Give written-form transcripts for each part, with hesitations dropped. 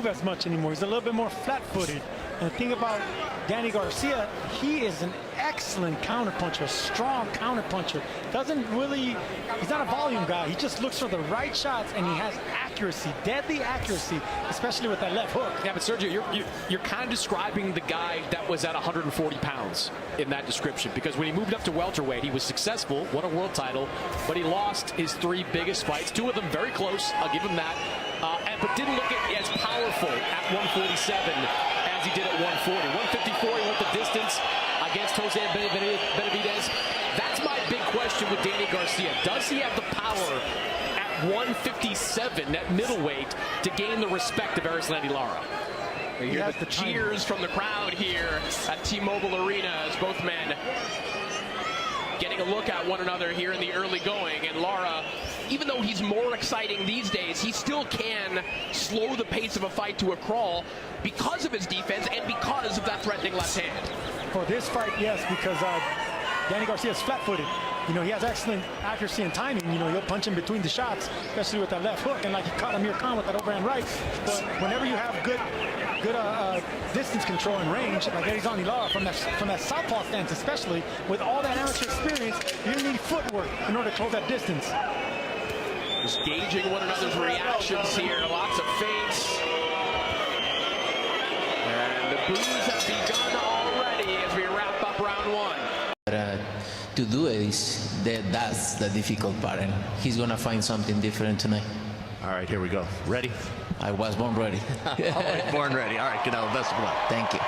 as much anymore. He's a little bit more flat-footed. And the thing about Danny Garcia, he is an excellent counterpuncher, a strong counterpuncher. He's not a volume guy. He just looks for the right shots, and he has accuracy, deadly accuracy, especially with that left hook. Yeah, but Sergio, you're kind of describing the guy that was at 140 pounds in that description, because when he moved up to welterweight, he was successful, won a world title, but he lost his 3 biggest fights, 2 of them very close, I'll give him that, but didn't look as powerful at 147 as he did at 140. 154, he went the distance against Jose Benavidez. That's my big question with Danny Garcia. Does he have the power at 157 at middleweight to gain the respect of Erislandy Lara? You hear the cheers from the crowd here at T-Mobile Arena as both men getting a look at one another here in the early going. And Lara, even though he's more exciting these days, he still can slow the pace of a fight to a crawl because of his defense and because of that threatening left hand. For this fight, yes, because Danny Garcia is flat-footed. You know, he has excellent accuracy and timing. You know, he'll punch in between the shots, especially with that left hook. And like he caught Amir Khan with that overhand right. But whenever you have good distance control and range, like Erislandy Lara from that southpaw stance, especially with all that amateur experience, you need footwork in order to close that distance. Just gauging one another's reactions here. Lots of feints. And the boos have begun already as we wrap up round 1. To do it that's the difficult part, and he's gonna find something different tonight. All right, here we go. Ready? I was born ready. All right, born ready. All right, Canelo, best of luck. Thank you.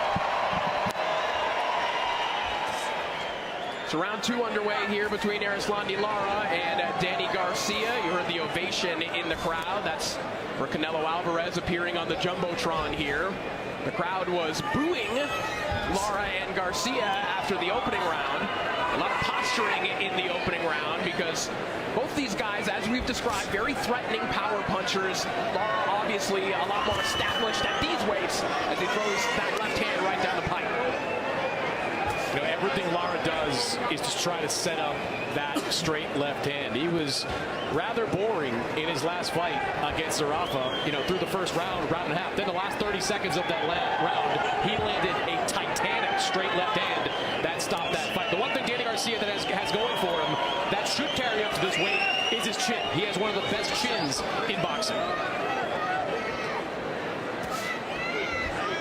So round 2 underway here between Erislandy Lara and Danny Garcia. You heard the ovation in the crowd. That's for Canelo Alvarez appearing on the Jumbotron here. The crowd was booing Lara and Garcia after the opening round. A lot of posturing in the opening round because both these guys, as we've described, very threatening power punchers. Lara obviously a lot more established at these weights as he throws that left hand right down the pipe. You know, everything Lara does is to try to set up that straight left hand. He was rather boring in his last fight against Zarafa, you know, through the first round and a half. Then the last 30 seconds of that round, he landed a titanic straight left hand that stopped that fight. The one thing Danny Garcia that has going for him that should carry up to this weight is his chin. He has one of the best chins in boxing.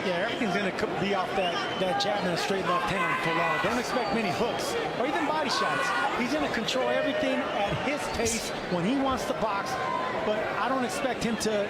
Yeah, everything's going to be off that jab and a straight left hand for Lara. Don't expect many hooks or even body shots. He's going to control everything at his pace when he wants to box, but I don't expect him to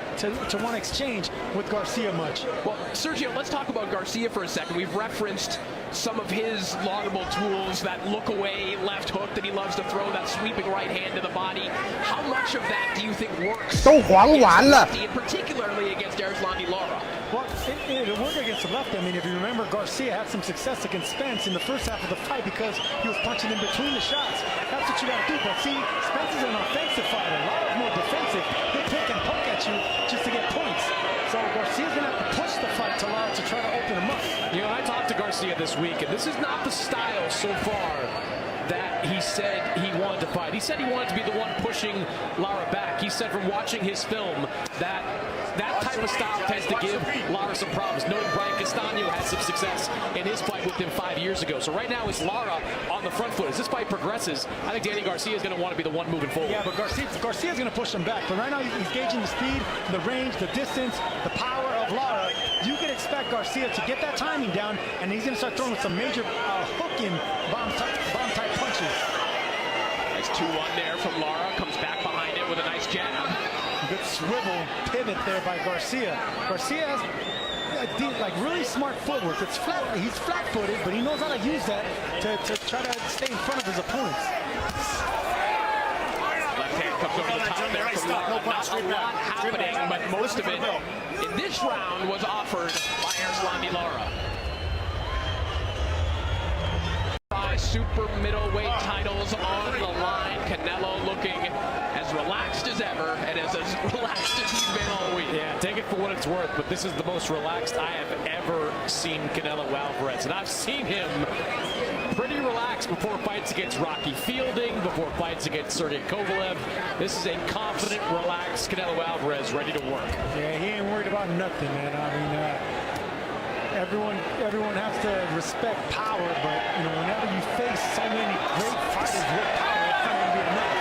want to exchange with Garcia much. Well, Sergio, let's talk about Garcia for a second. We've referenced some of his laudable tools, that look-away left hook that he loves to throw, that sweeping right hand to the body. How much of that do you think works? And particularly against Erislandy Lara? Well, it'll work against the lefty. I mean, if you remember, Garcia had some success against Spence in the first half of the fight because he was punching in between the shots. That's what you got to do. But see, Spence is an offensive fighter. Lara's more defensive. He'll pick and poke at you just to get points. So Garcia's going to have to push the fight to Lara to try to open him up. You know, I talked to Garcia this week, and this is not the style so far that he said he wanted to fight. He said he wanted to be the one pushing Lara back. He said from watching his film that type of style tends to give Lara some problems. Noting Brian Castano had some success in his fight with him 5 years ago. So right now it's Lara on the front foot. As this fight progresses, I think Danny Garcia is going to want to be the one moving forward. Yeah, but Garcia's going to push him back. But right now he's gauging the speed, the range, the distance, the power of Lara. You can expect Garcia to get that timing down, and he's going to start throwing some major hooking bomb-type punches. Nice 2-1 there from Lara. Comes back behind it with a nice jab. Good swivel pivot there by Garcia. Garcia has like really smart footwork. It's flat. He's flat-footed, but he knows how to use that to try to stay in front of his opponents. Left hand comes over the top there from Lara. Not a lot happening, but most of it in this round was offered by Erislandy Lara. Super middleweight titles on the line. Canelo looking as relaxed as ever and as relaxed as he's been all week. Yeah, take it for what it's worth. worth, but this is the most relaxed I have ever seen Canelo Alvarez. And I've seen him pretty relaxed before fights against Rocky Fielding, before fights against Sergey Kovalev. This is a confident, relaxed Canelo Alvarez ready to work. Yeah, he ain't worried about nothing, man. I mean, everyone has to respect power, but you know, whenever you face so many great fighters with power, it's not going to be enough.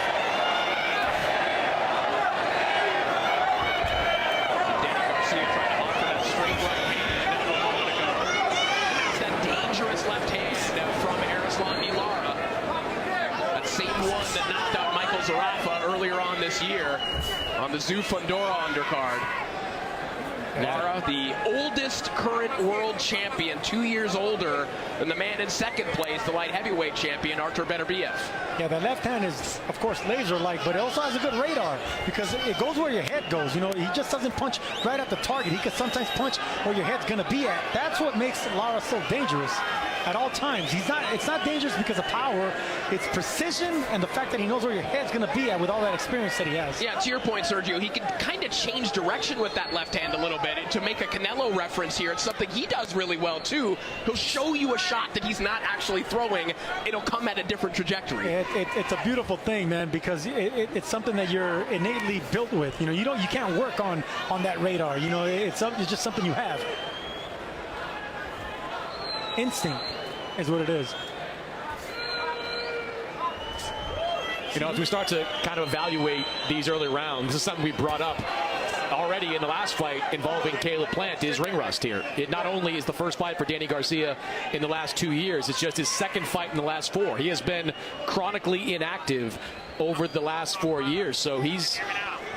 Danny Garcia trying to offer that straight right hand a moment ago. That's that dangerous left hand from Erislandy Lara. That same one that knocked out Michael Zarafa earlier on this year on the Zoo Fundora undercard. Lara, the oldest current world champion, 2 years older than the man in second place, the light heavyweight champion, Artur Beterbiev. Yeah, the left hand is, of course, laser-like, but it also has a good radar because it goes where your head goes. You know, he just doesn't punch right at the target. He can sometimes punch where your head's going to be at. That's what makes Lara so dangerous at all times. It's not dangerous because of power. It's precision and the fact that he knows where your head's going to be at with all that experience that he has. Yeah, to your point, Sergio, he can kind of change direction with that left hand a little bit. To make a Canelo reference here, it's something he does really well, too. He'll show you a shot that he's not actually throwing. It'll come at a different trajectory. It's a beautiful thing, man, because it's something that you're innately built with. You know, you can't work on that radar. You know, it's just something you have. Instinct is what it is. You know, as we start to kind of evaluate these early rounds, this is something we brought up already in the last fight involving Caleb Plant, is ring rust here. It not only is the first fight for Danny Garcia in the last 2 years, it's just his second fight in the last 4. He has been chronically inactive over the last 4 years, so he's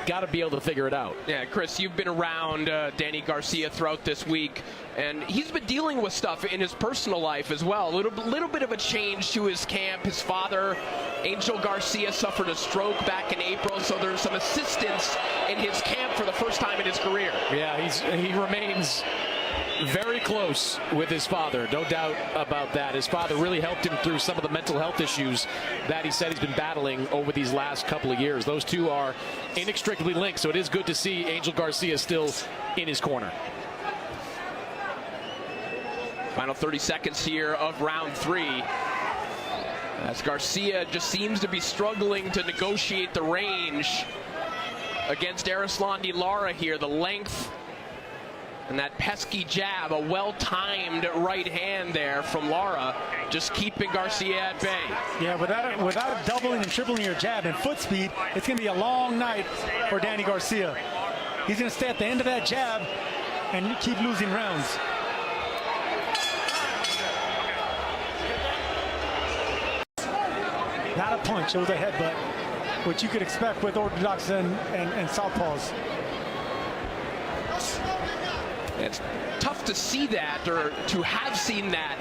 got to be able to figure it out. Yeah, Chris, you've been around Danny Garcia throughout this week, and he's been dealing with stuff in his personal life as well. A little bit of a change to his camp. His father, Angel Garcia, suffered a stroke back in April, so there's some assistance in his camp for the first time in his career. Yeah, he remains very close with his father, no doubt about that. His father really helped him through some of the mental health issues that he said he's been battling over these last couple of years. Those two are inextricably linked, so it is good to see Angel Garcia still in his corner. Final 30 seconds here of round 3. As Garcia just seems to be struggling to negotiate the range against Erislandy Lara here. The length and that pesky jab, a well-timed right hand there from Lara, just keeping Garcia at bay. Yeah, without doubling and tripling your jab and foot speed, it's going to be a long night for Danny Garcia. He's going to stay at the end of that jab and keep losing rounds. Not a punch, it was a headbutt, which you could expect with orthodox and southpaws. It's tough to see that, or to have seen that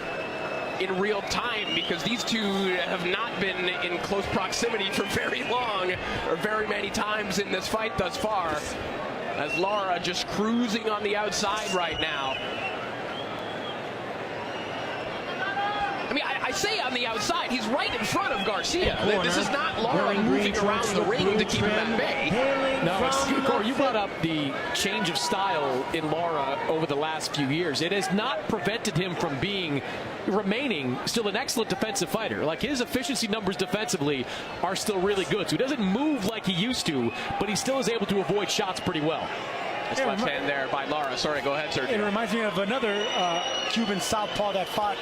in real time, because these two have not been in close proximity for very long, or very many times in this fight thus far, as Lara just cruising on the outside right now. I mean, I say on the outside, he's right in front of Garcia. This is not Lara moving around the ring to keep him at bay. No, Corey, you brought up the change of style in Lara over the last few years. It has not prevented him from remaining still an excellent defensive fighter. Like, his efficiency numbers defensively are still really good. So he doesn't move like he used to, but he still is able to avoid shots pretty well. His left hand there by Lara. Sorry, go ahead, Sergio. It reminds me of another Cuban southpaw that fought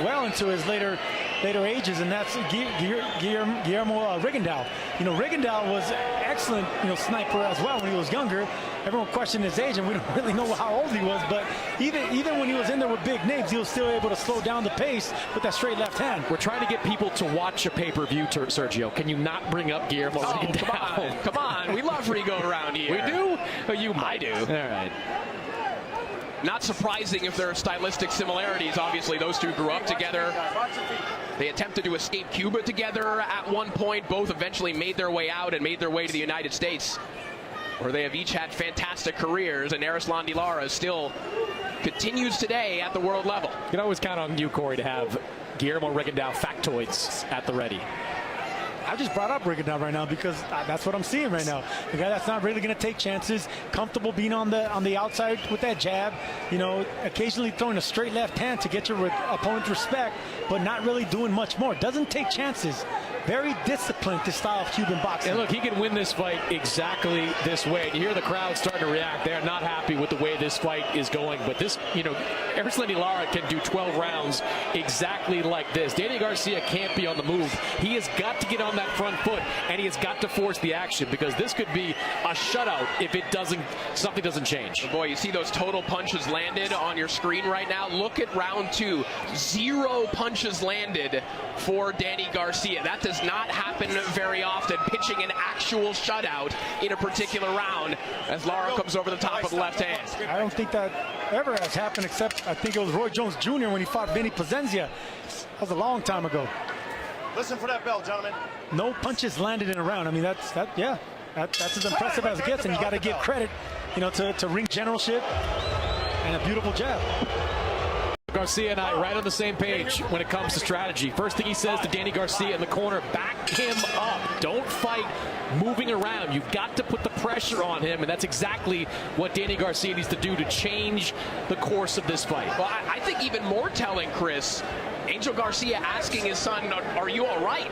well into his later ages, and that's Guillermo Rigondeaux. You know, Rigondeaux was excellent, sniper as well when he was younger. Everyone questioned his age, and we don't really know how old he was, but even when he was in there with big names, he was still able to slow down the pace with that straight left hand. We're trying to get people to watch a pay-per-view, Sergio. Can you not bring up Guillermo Rigondeaux? Come on. We love Rigo around here. We do? You might. I do. All right. Not surprising if there are stylistic similarities. Obviously, those two grew up together. They attempted to escape Cuba together at one point. Both eventually made their way out and made their way to the United States, where they have each had fantastic careers, and Erislandy Lara still continues today at the world level. You can always count on you, Corey, to have Guillermo Rigondeaux factoids at the ready. I just brought up Rigondeaux right now because that's what I'm seeing right now. A guy that's not really going to take chances, comfortable being on the outside with that jab, you know, occasionally throwing a straight left hand to get your opponent's respect, but not really doing much more. Doesn't take chances. Very disciplined, this style of Cuban boxing. And look, he can win this fight exactly this way. You hear the crowd starting to react. They're not happy with the way this fight is going. But this, you know, Erislandy Lara can do 12 rounds exactly like this. Danny Garcia can't be on the move. He has got to get on that front foot, and he has got to force the action, because this could be a shutout if something doesn't change. Boy, you see those total punches landed on your screen right now. Look at round 2. 0 punches landed for Danny Garcia. That does not happen very often, pitching an actual shutout in a particular round as Lara comes over the top of the left hand. I don't think that ever has happened, except I think it was Roy Jones Jr. when he fought Vinny Pazenzia. That was a long time ago. Listen for that bell, gentlemen. No punches landed in a round. I mean, that's as impressive as it gets, and you got to give credit, you know, to ring generalship and a beautiful jab. Garcia and I right on the same page when it comes to strategy. First thing he says to Danny Garcia in the corner, back him up. Don't fight moving around. You've got to put the pressure on him, and that's exactly what Danny Garcia needs to do to change the course of this fight. Well, I think even more telling, Chris, Angel Garcia asking his son, are you all right?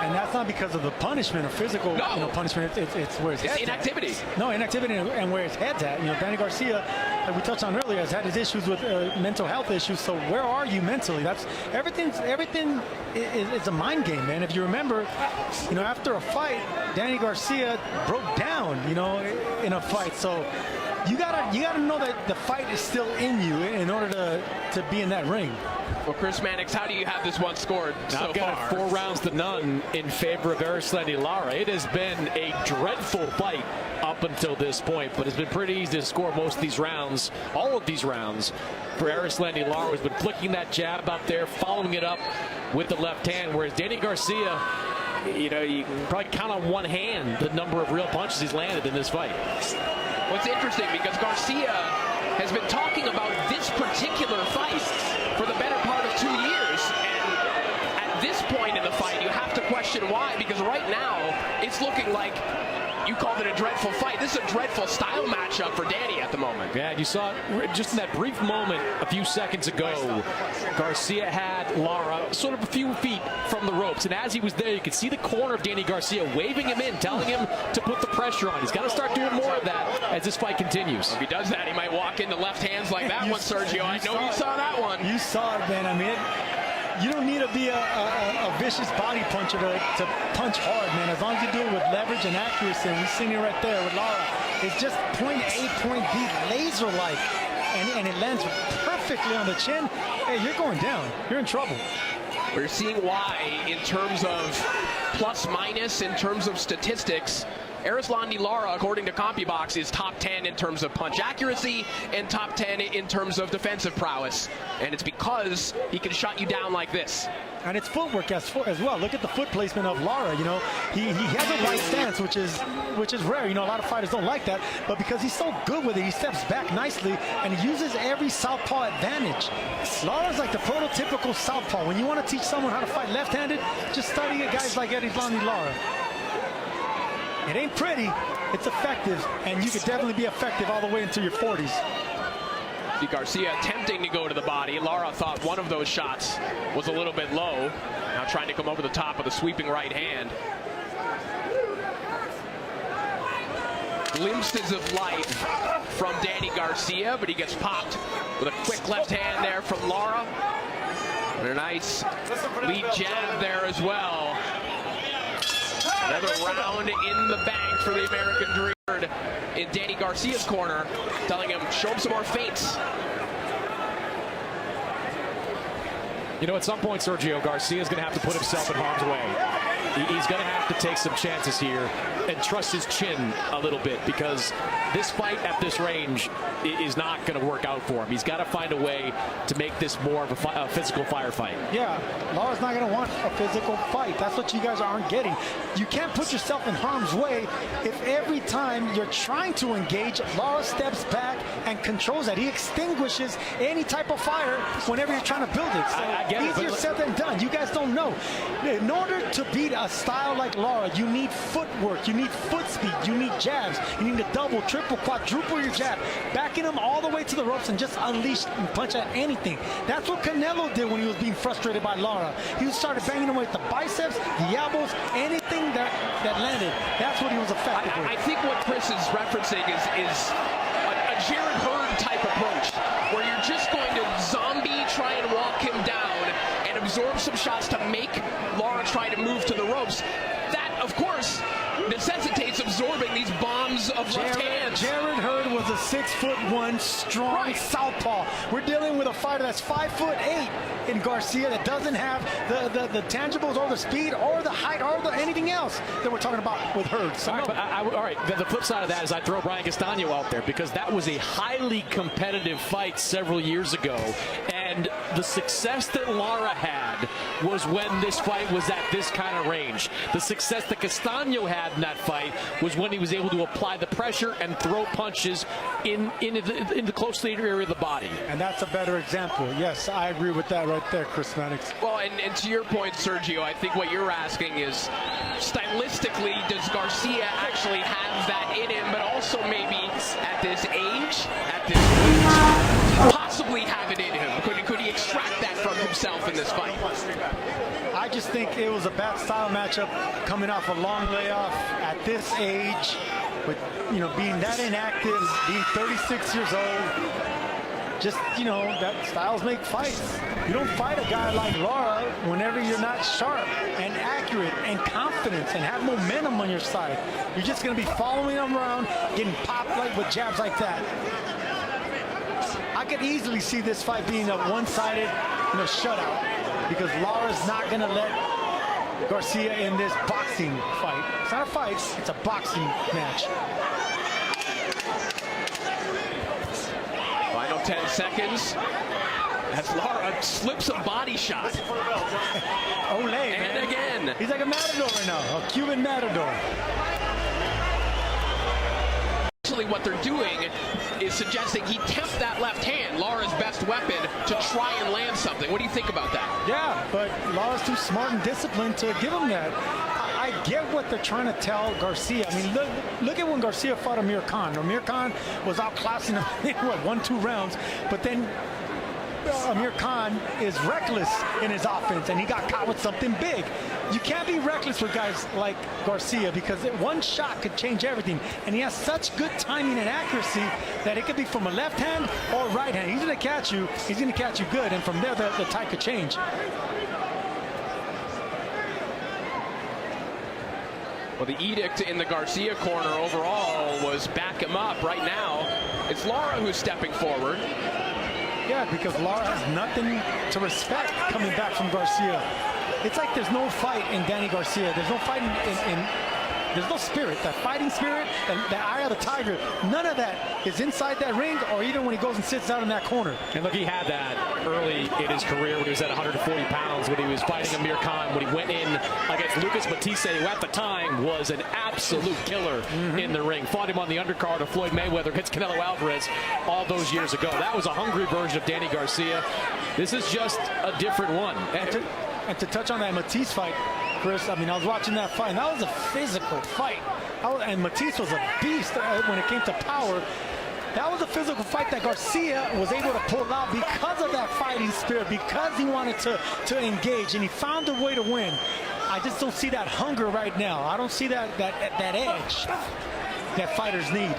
And that's not because of the punishment or physical punishment. It's where his head's inactivity. No, inactivity and where his head's at. You know, Danny Garcia, like we touched on earlier, has had his issues with mental health issues. So where are you mentally? That's everything is a mind game, man. If you remember, you know, after a fight, Danny Garcia broke down, you know, in a fight. So you gotta know that the fight is still in you in order to be in that ring. Well, Chris Mannix, how do you have this one scored so I've got far? it 4 rounds to none in favor of Erislandy Lara. It has been a dreadful fight up until this point, but it's been pretty easy to score most of these rounds, all of these rounds, for Erislandy Lara, who's been flicking that jab out there, following it up with the left hand, whereas Danny Garcia, you know, you can probably count on one hand the number of real punches he's landed in this fight. Well, it's interesting because Garcia has been talking about this particular fight for the better part of 2 years, and at this point in the fight you have to question why, because right now it's looking like you called it a dreadful fight. This is a dreadful style matchup for Danny at the moment. Yeah, you saw it just in that brief moment a few seconds ago. Garcia had Lara sort of a few feet from the ropes, and as he was there, you could see the corner of Danny Garcia waving him in, telling him to put the pressure on. He's got to start doing more of that as this fight continues. If he does that, he might walk into left hands like that one, Sergio. I know you saw that one. You saw it, man. I mean, you don't need to be a vicious body puncher to punch hard, man. As long as you do it with leverage and accuracy, and you're seeing it right there with Lara. It's just point A, point B, laser-like, and it lands perfectly on the chin. Hey, you're going down. You're in trouble. We're seeing why, in terms of plus-minus, in terms of statistics, Erislandy Lara, according to CompuBox, is top 10 in terms of punch accuracy and top 10 in terms of defensive prowess. And it's because he can shut you down like this. And it's footwork as well. Look at the foot placement of Lara. You know, he has a right stance, which is rare. You know, a lot of fighters don't like that. But because he's so good with it, he steps back nicely and he uses every southpaw advantage. Lara's like the prototypical southpaw. When you want to teach someone how to fight left-handed, just study guys like Erislandy Lara. It ain't pretty, it's effective, and you could definitely be effective all the way into your 40s. See Garcia attempting to go to the body. Lara thought one of those shots was a little bit low. Now trying to come over the top of the sweeping right hand. Glimpses of life from Danny Garcia, but he gets popped with a quick left hand there from Lara. And a nice lead jab there as well. Another round in the bank for the American Dream in Danny Garcia's corner, telling him, show him some more feints. You know, at some point, Sergio, Garcia is going to have to put himself in harm's way. He's going to have to take some chances here and trust his chin a little bit, because this fight at this range is not going to work out for him. He's got to find a way to make this more of a physical firefight. Yeah, Lara's not going to want a physical fight. That's what you guys aren't getting. You can't put yourself in harm's way if every time you're trying to engage, Lara steps back and controls that. He extinguishes any type of fire whenever you're trying to build it. So I get it, easier said than done. You guys don't know. In order to beat a style like Lara, you need footwork, you need foot speed, you need jabs, you need to double, triple, quadruple your jab, backing him all the way to the ropes and just unleash and punch at anything. That's what Canelo did when he was being frustrated by Lara. He started banging him with the biceps, the elbows, anything that landed. That's what he was effective with. I think what Chris is referencing is a Jared Hurd type approach, where you're just going to zombie try and walk him down and absorb some shots to make Lara try to move to the ropes. That, of course, necessitates absorbing these bombs of left hands. Jared Hurd was a 6'1" strong southpaw. We're dealing with a fighter that's 5'8" in Garcia that doesn't have the tangibles or the speed or the height or anything else that we're talking about with Hurd. So all right, the flip side of that is I throw Brian Castano out there, because that was a highly competitive fight several years ago, and the success that Lara had was when this fight was at this kind of range. The success that Castano had in that fight was when he was able to apply the pressure and throw punches in the close to the area of the body. And that's a better example. Yes, I agree with that right there, Chris Maddox. Well, and to your point, Sergio, I think what you're asking is, stylistically, does Garcia actually have that in him, but also maybe at this age, at this weight, possibly have it in him? Could he extract that from himself in this fight? I just think it was a bad style matchup coming off a long layoff at this age, with being that inactive, being 36 years old. Just, that styles make fights. You don't fight a guy like Lara whenever you're not sharp and accurate and confident and have momentum on your side. You're just going to be following him around, getting popped with jabs like that. I could easily see this fight being a one-sided, shutout, because Lara's not going to let Garcia in this boxing fight. It's not a fight, it's a boxing match. Final 10 seconds as Lara slips a body shot. Ole, and man. Again. He's like a matador right now, a Cuban matador. Actually, what they're doing is suggesting he tempt that left hand, Lara's best weapon, to try and land something. What do you think about that? Yeah, but Lara's too smart and disciplined to give him that. I get what they're trying to tell Garcia. I mean, look at when Garcia fought Amir Khan. Amir Khan was outclassing him in, 1-2 rounds, but then Amir Khan is reckless in his offense, and he got caught with something big. You can't be reckless with guys like Garcia, because one shot could change everything, and he has such good timing and accuracy that it could be from a left hand or right hand. He's going to catch you. He's going to catch you good, and from there the tide could change. Well, the edict in the Garcia corner overall was back him up. Right now, it's Lara who's stepping forward. Yeah, because Lara has nothing to respect coming back from Garcia. It's like there's no fight in Danny Garcia. There's no fight there's no spirit. That fighting spirit, the eye of the tiger, none of that is inside that ring, or even when he goes and sits down in that corner. And look, he had that early in his career when he was at 140 pounds, when he was fighting Amir Khan, when he went in against Lucas Matisse, who at the time was an absolute killer in the ring. Fought him on the undercard of Floyd Mayweather against Canelo Alvarez all those years ago. That was a hungry version of Danny Garcia. This is just a different one. And to touch on that Matisse fight, Chris, I mean, I was watching that fight, and that was a physical fight. And Matisse was a beast when it came to power. That was a physical fight that Garcia was able to pull out because of that fighting spirit, because he wanted to engage, and he found a way to win. I just don't see that hunger right now. I don't see that edge that fighters need.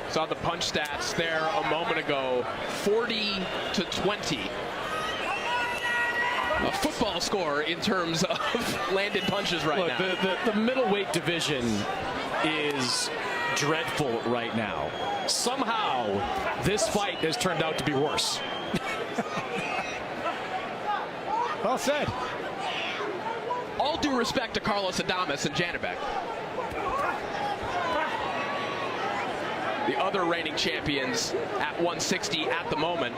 Saw the punch stats there a moment ago, 40-20. A football score in terms of landed punches right now. The middleweight division is dreadful right now. Somehow, this fight has turned out to be worse. Well said. All due respect to Carlos Adames and Janibek, the other reigning champions at 160 at the moment.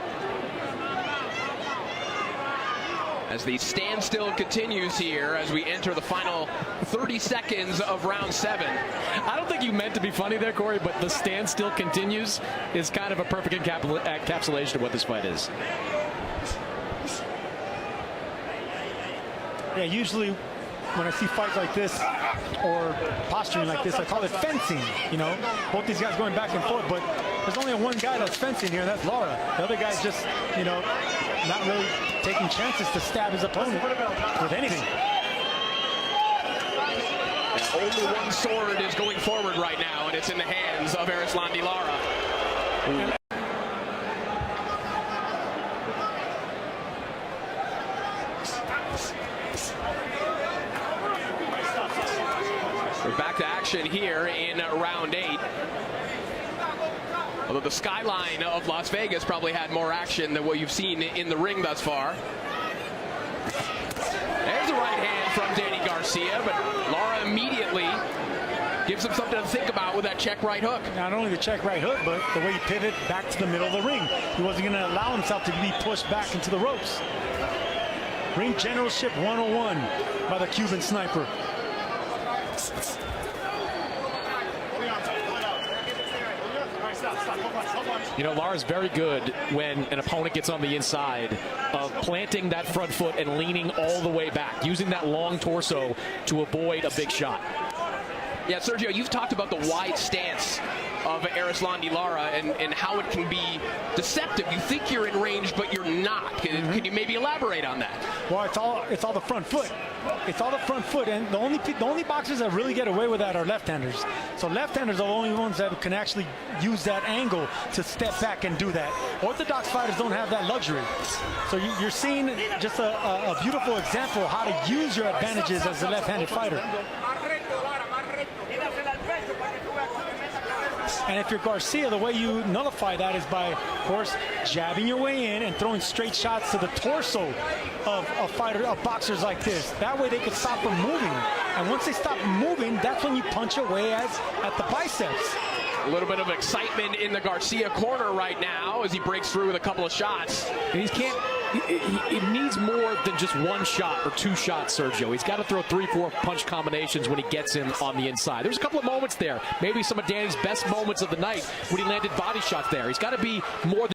As the standstill continues here as we enter the final 30 seconds of round 7. I don't think you meant to be funny there, Corey, but the standstill continues is kind of a perfect encapsulation of what this fight is. Yeah, usually when I see fights like this or posturing like this, I call it fencing. You know, both these guys going back and forth, but there's only one guy that's fencing here, and that's Lara. The other guy's just, you know, not really taking chances to stab his opponent with anything. And only one sword is going forward right now, and it's in the hands of Erislandy Lara. We're back to action here in round 8. Although the skyline of Las Vegas probably had more action than what you've seen in the ring thus far. There's a right hand from Danny Garcia, but Lara immediately gives him something to think about with that check right hook. Not only the check right hook, but the way he pivoted back to the middle of the ring. He wasn't going to allow himself to be pushed back into the ropes. Ring generalship 101 by the Cuban sniper. You know, Lara's very good when an opponent gets on the inside of planting that front foot and leaning all the way back, using that long torso to avoid a big shot. Yeah, Sergio, you've talked about the wide stance of Erislandy Lara and how it can be deceptive. You think you're in range, but you're not. Can you maybe elaborate on that? Well, it's all the front foot. It's all the front foot, and the only boxers that really get away with that are left-handers. So left-handers are the only ones that can actually use that angle to step back and do that. Orthodox fighters don't have that luxury. So you're seeing just a beautiful example of how to use your advantages as a left-handed fighter. And if you're Garcia, the way you nullify that is by, of course, jabbing your way in and throwing straight shots to the torso of boxers like this. That way they can stop from moving. And once they stop moving, that's when you punch away at the biceps. A little bit of excitement in the Garcia corner right now as he breaks through with a couple of shots. And it needs more than just one shot or two shots, Sergio. He's got to throw 3-4 punch combinations when he gets him on the inside. There's a couple of moments there, maybe some of Danny's best moments of the night when he landed body shots there. He's got to be more than